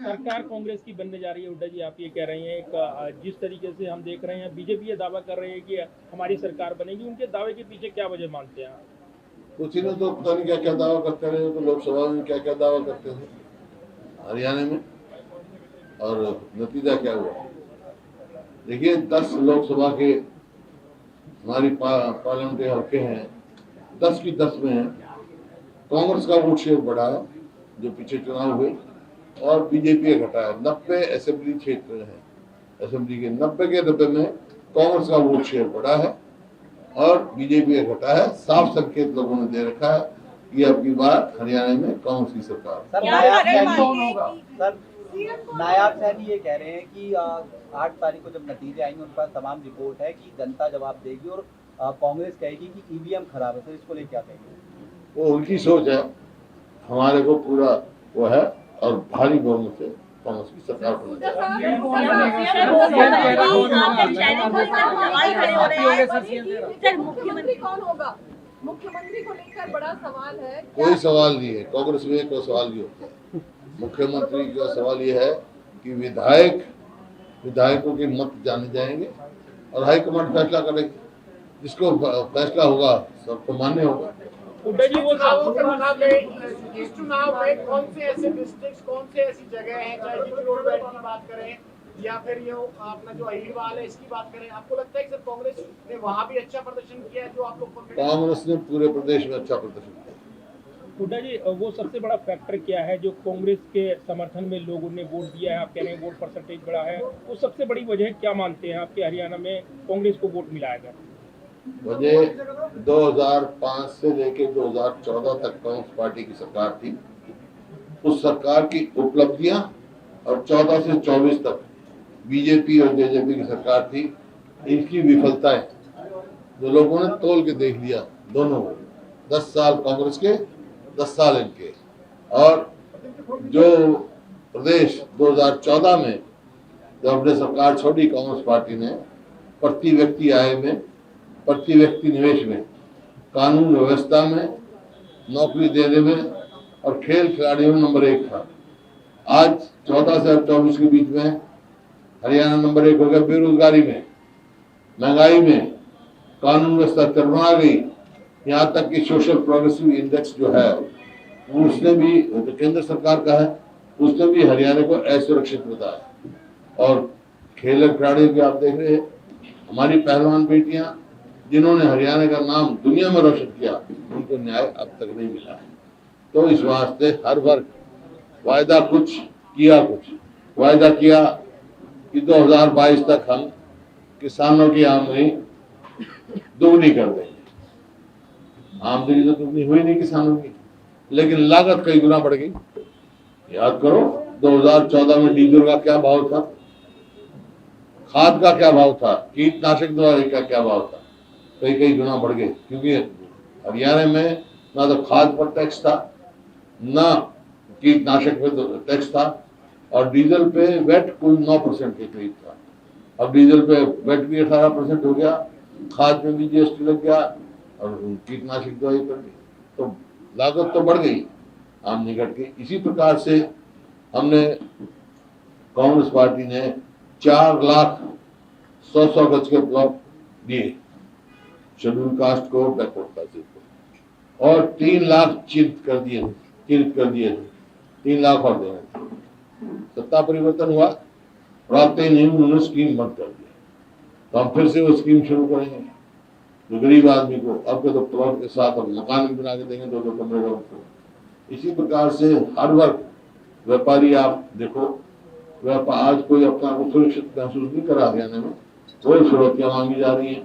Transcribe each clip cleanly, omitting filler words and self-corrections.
सरकार कांग्रेस की बनने जा रही है, हुड्डा जी आप ये कह रहे हैं, एक जिस तरीके से हम देख रहे हैं बीजेपी ये दावा कर रही है कि हमारी सरकार बनेगी, उनके दावे के पीछे क्या वजह मानते हैं आप? कुछ ही ने तो पता नहीं क्या क्या दावा करते रहे, तो लोकसभा में क्या क्या दावा करते थे हरियाणा में, और नतीजा क्या हुआ? देखिए 10 लोकसभा के हमारी पार्लियामेंट्री हल्के हैं, 10 की 10 में है कांग्रेस का वोट शेयर बढ़ा है जो पीछे चुनाव हुए, और बीजेपी का घटा है। 90 असेंबली क्षेत्र है, असेंबली के 90 के 90 में कांग्रेस का वोट शेयर बढ़ा है और बीजेपी का घटा है। साफ संकेत लोगों ने दे रखा है कि अब की बार हरियाणा में कांग्रेस की सरकार। नायाब सैनी ये कह रहे हैं कि 8 तारीख को जब नतीजे आएंगे उन पर तमाम रिपोर्ट है कि जनता जवाब देगी और कांग्रेस कहेगी कि ईवीएम खराब है, तो इसको लेकर क्या कहेंगे? वो उनकी सोच है, हमारे को पूरा वो है और भारी बहुमत से कांग्रेस की सरकार मुख्यमंत्री कौन होगा? मुख्यमंत्री को लेकर बड़ा सवाल है। कोई सवाल नहीं है, कांग्रेस में कोई सवाल नहीं होता। मुख्यमंत्री का सवाल यह है कि विधायकों के मत जाने जाएंगे और हाईकमान फैसला करेगी, जिसको फैसला होगा सबको मान्य होगा। हुड्डा जी वो चुनावों के मुकाबले इस चुनाव में कौन से ऐसे डिस्ट्रिक्ट, कौन से ऐसी जगह है, चाहे जीटी रोड बैठ की बात करें या फिर ये अपना जो अहिलवाल है इसकी बात करें, आपको लगता है कि सर कांग्रेस ने वहां भी अच्छा प्रदर्शन किया है जो आप लोग? कांग्रेस ने पूरे प्रदेश में अच्छा प्रदर्शन किया। हुड्डा जी वो सबसे बड़ा फैक्टर क्या है जो कांग्रेस के समर्थन में लोगों ने वोट दिया है? आप कह रहे हैं वोट परसेंटेज बढ़ा है, वो सबसे बड़ी वजह क्या मानते हैं आपके हरियाणा में कांग्रेस को वोट मिला है? वजह 2005 से लेकर 2014 तक कांग्रेस पार्टी की सरकार थी, उस सरकार की उपलब्धियां, और 14 से 24 तक बीजेपी और जेजेपी की सरकार थी, इनकी विफलताएं जो लोगों ने तोल के देख लिया। दोनों 10 साल कांग्रेस के, 10 साल इनके। और जो प्रदेश 2014 में जब हमने सरकार छोड़ी कांग्रेस पार्टी ने, प्रति व्यक्ति आय में, प्रति व्यक्ति निवेश में, कानून व्यवस्था में, नौकरी देने में और खेल खिलाड़ियों में नंबर 1 था। आज 14 से 24 के बीच में हरियाणा नंबर 1 हो गया। बेरोजगारी में, महंगाई में, कानून व्यवस्था चरमरा गई। यहाँ तक कि सोशल प्रोग्रेसिव इंडेक्स जो है उसने भी, तो केंद्र सरकार का है, उसने भी हरियाणा को असुरक्षित बताया। और खेल खिलाड़ियों की आप देख रहे हैं, हमारी पहलवान बेटियां जिन्होंने हरियाणा का नाम दुनिया में रोशन किया, उनको न्याय अब तक नहीं मिला है। तो इस वास्ते हर वर्ग वायदा कुछ किया, वायदा किया कि 2022 तक हम किसानों की आमदनी दोगुनी कर देंगे। आमदनी तो दुगनी हुई नहीं किसानों की, लेकिन लागत कई गुना बढ़ गई। याद करो 2014 में डीजल का क्या भाव था, खाद का क्या भाव था, कीटनाशक दवाई का क्या भाव था, कई गुना बढ़ गए। क्योंकि हरियाणा में ना तो खाद पर टैक्स था, ना कीटनाशक पे टैक्स था, और डीजल पे वेट कुल 9% के करीब था। अब डीजल पे वेट भी 18% हो गया, खाद में भी जीएसटी लग गया और कीटनाशक दवाई पर भी, तो लागत तो बढ़ गई आमदनी घट गई। इसी प्रकार से हमने कांग्रेस पार्टी ने 4 लाख 100 गज के ब्लॉक दिए शेड्यूल कास्ट को, बैकवर्ड क्लासेस को, और 3 लाख चिन्हित कर दिए 3 लाख और देने। सत्ता परिवर्तन हुआ और आते ही नहीं उन्होंने स्कीम बंद कर दिया, तो हम फिर से वो स्कीम शुरू करेंगे जो गरीब आदमी को अब तो प्लॉट के साथ हम मकान भी बना के देंगे 2-2 कमरे का उनको। इसी प्रकार से हर वर्ग, व्यापारी आप देखो, आज कोई अपना को सुरक्षित महसूस नहीं करा हरियाणा में, रोज फिरौतियां मांगी जा रही हैं,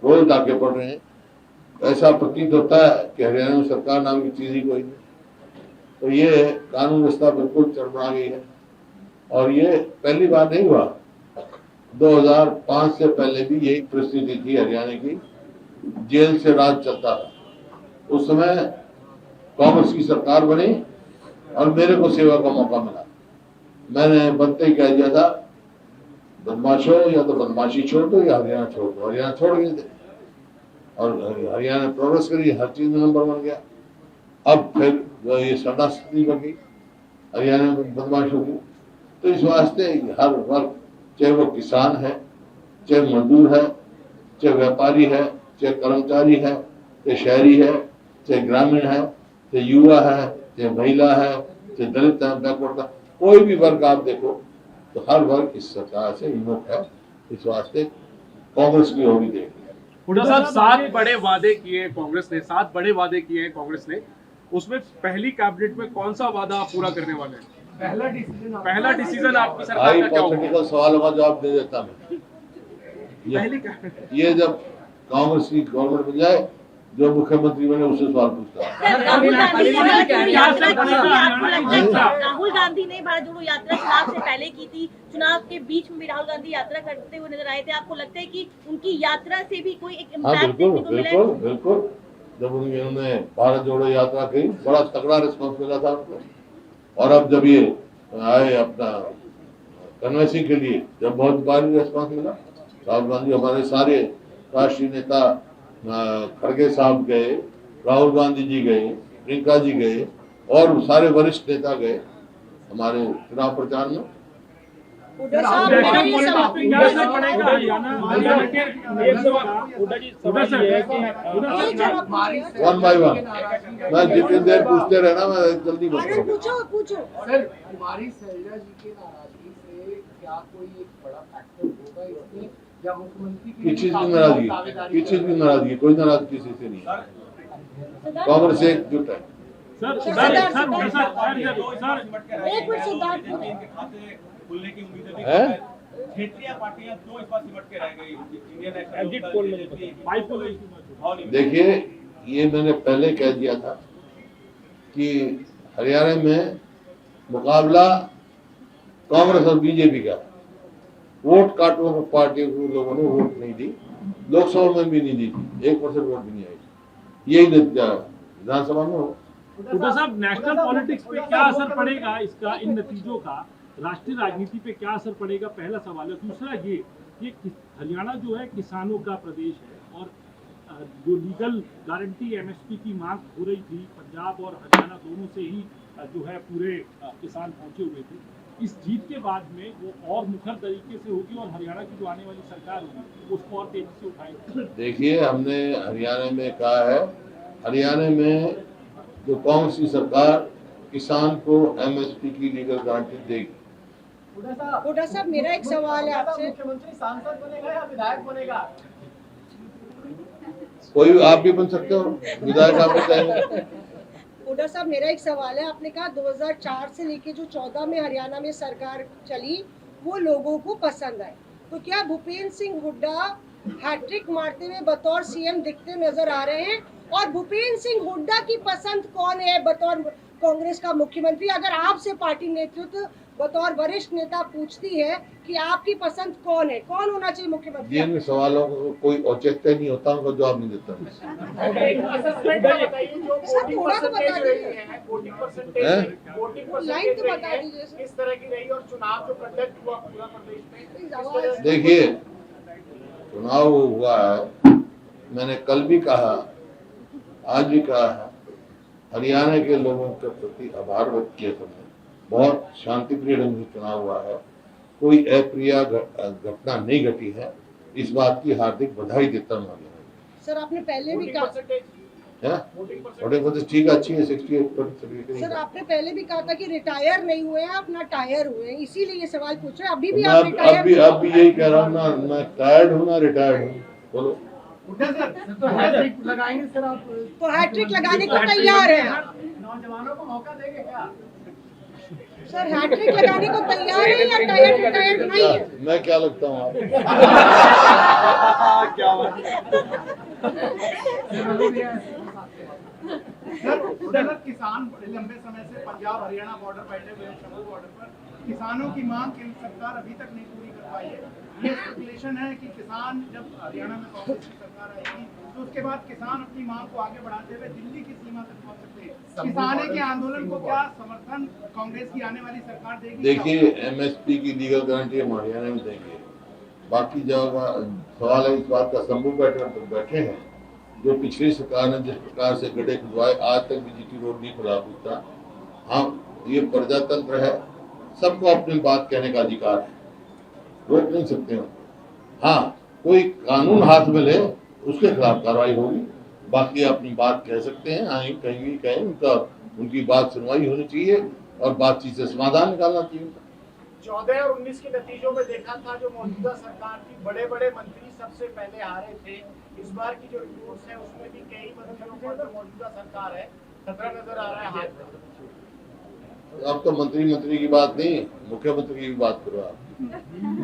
रोज डाके पड़ रहे हैं। ऐसा प्रतीत होता है कि हरियाणा में सरकार नाम की चीज ही कोई नहीं। तो ये कानून व्यवस्था बिल्कुल चरमरा गई है, और ये पहली बार नहीं हुआ। 2005 से पहले भी यही परिस्थिति थी हरियाणा की, जेल से राज चलता था। उस समय कांग्रेस की सरकार बनी और मेरे को सेवा का मौका मिला। मैंने बनते ही कह दिया था, बदमाशों या तो बदमाशी छोड़ दो या हरियाणा छोड़ दो। हरियाणा छोड़ गए थे और हरियाणा प्रोग्रेस करी, हर चीज में नंबर 1 गया। अब फिर ये सदा स्थिति बन गई, हरियाणा में बदमाश हो गई। तो इस वास्ते हर वर्ग, चाहे वो किसान है, चाहे मजदूर है, चाहे व्यापारी है, चाहे कर्मचारी है, चाहे शहरी है, चाहे ग्रामीण है, चाहे युवा है, चाहे महिला है, चाहे दलित है, बैकवर्ड है, कोई भी वर्ग आप देखो तो हर वर्ग इस सरकार से विमुख है। इस वास्ते कांग्रेस की होगी देगी। हुड्डा साहब 7 बड़े वादे किए हैं कांग्रेस ने, 7 बड़े वादे किए हैं कांग्रेस ने, उसमें पहली कैबिनेट में कौन सा वादा आप पूरा करने वाले हैं? पहला डिसीजन आपकी सरकार का क्या होगा? हाइपोथेटिकल सवालों का जवाब दे देता मैं। पहली कैबिनेट ये जब कांग्रेस की गवर्नमेंट बन जाए, जो मुख्यमंत्री बने उससे सवाल पूछता है। राहुल गांधी ने भारत जोड़ो यात्रा चुनाव से पहले की थी, चुनाव के बीच में भी राहुल गांधी यात्रा करते हुए नजर आए थे। आपको लगता है कि उनकी यात्रा से भी कोई एक हाँ इम्पैक्ट बिल्कुल देखने को मिला है? बिल्कुल बिल्कुल। जब उन्होंने भारत जोड़ो यात्रा की, बड़ा तगड़ा रिस्पॉन्स मिला था उनको। और अब जब ये आए अपना कन्वेंसिंग के लिए, जब बहुत भारी रिस्पॉन्स मिला, राहुल गांधी, हमारे सारे राष्ट्रीय नेता, खड़गे साहब गए, राहुल गांधी जी गए, प्रियंका जी गए और सारे वरिष्ठ नेता गए हमारे चुनाव प्रचार में। हुड्डा जी है कि वन बाय वन, मैं जितनी देर पूछते रहना, मैं जल्दी बताऊंगा। पूछो सर, कुमारी शैलजा जी के नाराजगी से क्या कोई एक बड़ा फैक्टर होगा इसमें, या मुख्यमंत्री की किस चीज की नाराजगी? किस चीज की नाराजगी? कोई नाराजगी किसी से नहीं है। कांग्रेस एकजुट है। एक मिनट सिद्धार्थ खुलने की उम्मीदें भी है? क्षेत्रीय पार्टियां क्यों इस बार सिमट के रह गई? इंडियन एग्जिट पोल में देखिए, ये मैंने पहले कह दिया था कि हरियाणा में मुकाबला कांग्रेस और बीजेपी का। वोट काटने को पार्टी को लोगों ने वोट नहीं दी, लोकसभा में भी नहीं दी, 1% वोट भी नहीं आई। यही नतीजा विधानसभा में हो। हुड्डा साहब, नेशनल पॉलिटिक्स पे क्या असर पड़ेगा इसका, इन नतीजों का राष्ट्रीय राजनीति पे क्या असर पड़ेगा? पहला सवाल है। दूसरा ये हरियाणा जो है किसानों का प्रदेश है और जो लीगल गारंटी एमएसपी की मांग हो रही थी, पंजाब और हरियाणा दोनों से ही जो है पूरे किसान पहुंचे हुए थे। इस जीत के बाद में वो और मुखर तरीके से होगी और हरियाणा की जो आने वाली सरकार होगी उसको और तेजी से उठाएगी। देखिए, हमने हरियाणा में कहा है, हरियाणा में जो कांग्रेस की सरकार किसान को एमएसपी की लीगल गारंटी देगी। हुड्डा साहब, मेरा एक सवाल है आपसे। मुख्यमंत्री सांसद बनेगा या विधायक बनेगा? कोई आप भी बन सकते हो, विधायक आप बन जाएंगे। हुड्डा साहब, मेरा एक सवाल है। आपने कहा 2004 से लेके जो 14 में हरियाणा में सरकार चली वो लोगों को पसंद आई, तो क्या भूपेंद्र सिंह हुड्डा हैट्रिक मारते हुए बतौर सीएम दिखते नजर आ रहे हैं? और भूपेंद्र सिंह हुड्डा की पसंद कौन है बतौर कांग्रेस का मुख्यमंत्री? अगर आपसे पार्टी नेतृत्व बतौर वरिष्ठ नेता पूछती है कि आपकी पसंद कौन है, कौन होना चाहिए मुख्यमंत्री? जिन सवालों को कोई औचित्य नहीं होता उनको जवाब नहीं देता। लाइन तो बता दीजिए सर। किस तरह की रही और चुनाव जो कंडक्ट हुआ पूरा प्रदेश में? देखिए, चुनाव हुआ है, मैंने कल भी कहा, आज भी कहा है, हरियाणा के लोगों के प्रति आभार व्यक्त किया सबने। बहुत शांतिप्रिय ढंग से चुनाव हुआ है, कोई अप्रिय घटना नहीं घटी है, इस बात की हार्दिक बधाई देता हूँ। सर, आपने पहले भी कहा वोटिंग परसेंटेज ठीक अच्छी है, 68%। सर, आपने पहले भी कहा था कि रिटायर नहीं हुए हैं, आप ना टायर हुए हैं, इसीलिए ये सवाल पूछ रहे हैं। अभी भी आप रिटायर? अब भी यही कह रहा हूँ ना, मैं टायर्ड हूँ ना रिटायर्ड हूँ। बोलो, तो हैट्रिक लगाएंगे सर आप? तो हैट्रिक लगाने को तैयार है आप? नौजवानों को मौका देंगे क्या? सर, हैट्रिक लगाने को तैयार है या टायर रिटायर्ड नहीं है? मैं क्या लगता हूँ आपको? सर, किसान बड़े लंबे समय से पंजाब हरियाणा बॉर्डर बैठे हुए हैं, शंभू बॉर्डर पर किसानों की मांग केंद्र सरकार अभी तक नहीं पूरी कर पाई है। ये स्पेकुलेशन है कि किसान जब हरियाणा में कांग्रेस की सरकार आएगी तो उसके बाद किसान अपनी मांग को आगे बढ़ाते हुए दिल्ली की सीमा तक पहुंच सकते हैं। किसानों के आंदोलन को क्या समर्थन कांग्रेस की आने वाली सरकार देगी? देखिए, एमएसपी की लीगल गारंटी हम हरियाणा में देंगे। बाकी जब सवाल है इस बात का, शंभू बैठे हैं, जो पिछली सरकार ने जिस प्रकार से गड्ढे खुदवाए, आज तक भी जीटी रोड नहीं खुला पूछता। हाँ, ये प्रजातंत्र है, सबको अपनी बात कहने का अधिकार है, रोक नहीं सकते हो। हाँ, कोई कानून हाथ में ले उसके खिलाफ कार्रवाई होगी, बाकी अपनी बात कह सकते हैं, आए कहीं भी कहें, उनकी बात सुनवाई होनी चाहिए और बातचीत से समाधान निकालना चाहिए। 14 और 19 के नतीजों में देखा था जो मौजूदा सरकार की बड़े बड़े मंत्री सबसे पहले हारे थे। इस बार की जो रिपोर्ट्स है उसमें भी कई मंत्रियों पर जो मौजूदा सरकार है खतरा नजर आ रहा है हाथ में। अब तो मंत्री की बात नहीं, मुख्यमंत्री की बात करो आप।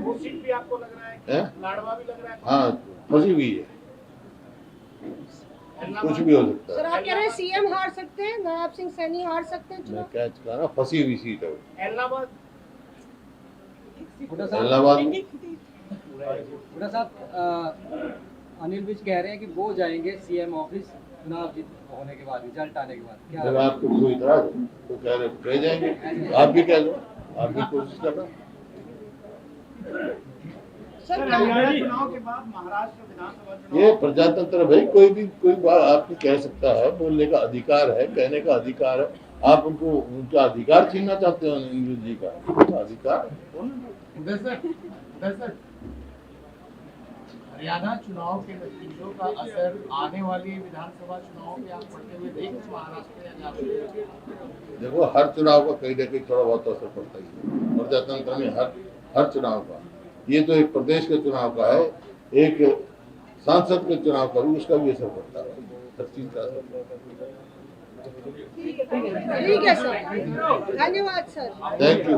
वो सीट भी आपको लग रहा है है? लाडवा भी लग रहा है? हाँ, फंसी हुई है, कुछ भी हो सकता सर है। आप कह रहे हैं सीएम हार सकते हैं, नवाब सिंह सैनी हार सकते हैं मैं चुनाव? कह चुका ना, फंसी हुई सीट है वो। इलाहाबाद इलाहाबाद में हुड्डा साहब, अनिल विज कह रहे हैं कि वो जाएंगे सीएम ऑफिस चुनाव जीत होने के बाद, रिजल्ट आने के बाद। जब क्या आपको कोई इतराज है तो कह रहे कह जाएंगे, आप भी कह दो, आप भी कोशिश करना। सर हरियाणा चुनाव के बाद महाराष्ट्र विधानसभा चुनाव ये प्रजातंत्र है भाई, कोई बात आपको कह सकता है, बोलने का अधिकार है, कहने का अधिकार है। आप उनको उनका अधिकार छीनना चाहते हो, अनिल जी का अधिकार। दरअसल हरियाणा चुनाव के नतीजों का असर आने वाली विधानसभा चुनाव में आप पड़ते हुए देख महाराष्ट्र या झारखंड? देखो, हर चुनाव का कहीं ना कहीं थोड़ा बहुत असर पड़ता ही है प्रजातंत्र में, हर चुनाव का। ये तो एक प्रदेश के चुनाव का है, एक सांसद के चुनाव का भी, उसका भी असर पड़ता है, हर चीज का असर पड़ता है। ठीक है सर, धन्यवाद सर। Thank you.